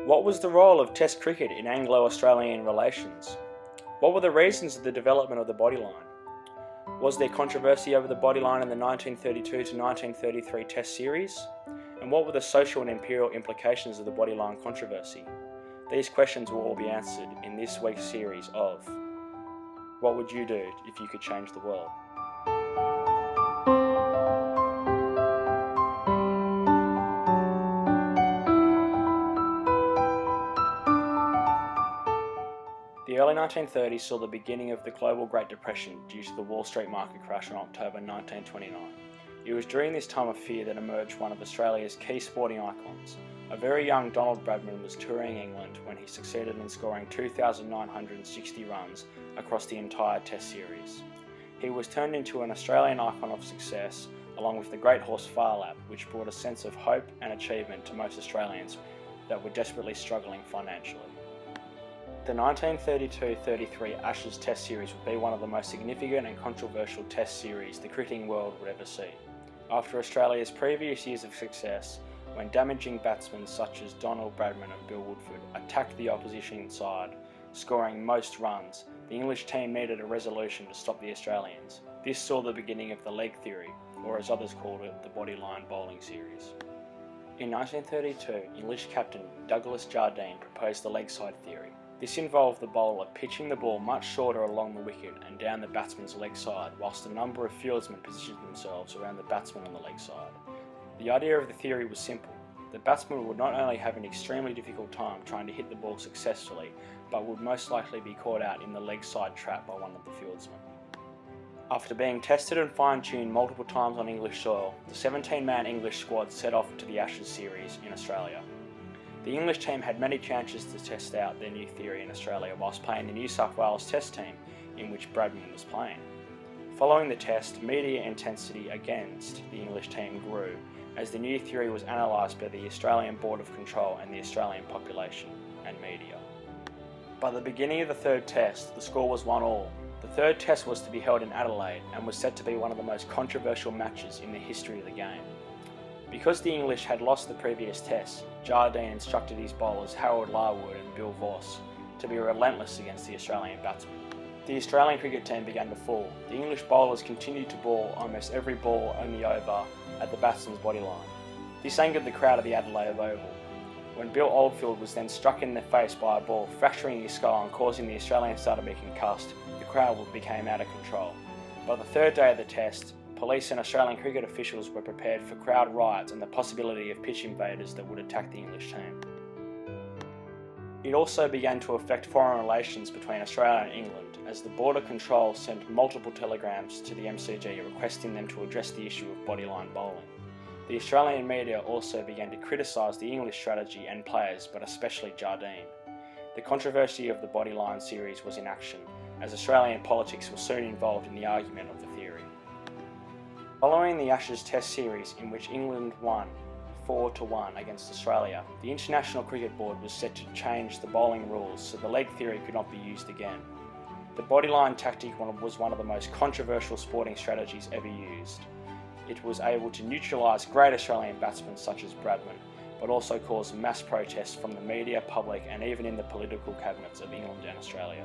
What was the role of Test cricket in Anglo-Australian relations? What were the reasons of the development of the bodyline? Was there controversy over the bodyline in the 1932 to 1933 Test series? And what were the social and imperial implications of the bodyline controversy? These questions will all be answered in this week's series of What Would You Do If You Could Change the World? The early 1930s saw the beginning of the global Great Depression due to the Wall Street market crash on October 1929. It was during this time of fear that emerged one of Australia's key sporting icons. A very young Donald Bradman was touring England when he succeeded in scoring 2,960 runs across the entire Test series. He was turned into an Australian icon of success, along with the great horse Phar Lap, which brought a sense of hope and achievement to most Australians that were desperately struggling financially. The 1932-33 Ashes Test series would be one of the most significant and controversial Test series the cricketing world would ever see. After Australia's previous years of success, when damaging batsmen such as Donald Bradman and Bill Woodford attacked the opposition side, scoring most runs, the English team needed a resolution to stop the Australians. This saw the beginning of the leg theory, or as others called it, the bodyline bowling series. In 1932, English captain Douglas Jardine proposed the leg side theory. This involved the bowler pitching the ball much shorter along the wicket and down the batsman's leg side, whilst a number of fieldsmen positioned themselves around the batsman on the leg side. The idea of the theory was simple. The batsman would not only have an extremely difficult time trying to hit the ball successfully, but would most likely be caught out in the leg side trap by one of the fieldsmen. After being tested and fine-tuned multiple times on English soil, the 17-man English squad set off to the Ashes series in Australia. The English team had many chances to test out their new theory in Australia whilst playing the New South Wales Test team, in which Bradman was playing. Following the test, media intensity against the English team grew, as the new theory was analysed by the Australian Board of Control and the Australian population and media. By the beginning of the third test, the score was 1-1. The third test was to be held in Adelaide and was said to be one of the most controversial matches in the history of the game. Because the English had lost the previous test, Jardine instructed his bowlers Harold Larwood and Bill Voss to be relentless against the Australian batsmen. The Australian cricket team began to fall. The English bowlers continued to bowl almost every ball only over at the batsman's bodyline. This angered the crowd at the Adelaide Oval. When Bill Oldfield was then struck in the face by a ball, fracturing his skull and causing the Australian star to be concussed, the crowd became out of control. By the third day of the test, police and Australian cricket officials were prepared for crowd riots and the possibility of pitch invaders that would attack the English team. It also began to affect foreign relations between Australia and England, as the Border Control sent multiple telegrams to the MCG requesting them to address the issue of bodyline bowling. The Australian media also began to criticise the English strategy and players, but especially Jardine. The controversy of the bodyline series was in action, as Australian politics were soon involved in the argument of the theory. Following the Ashes Test series, in which England won 4-1 against Australia, the International Cricket Board was set to change the bowling rules so the leg theory could not be used again. The bodyline tactic was one of the most controversial sporting strategies ever used. It was able to neutralise great Australian batsmen such as Bradman, but also caused mass protests from the media, public and even in the political cabinets of England and Australia.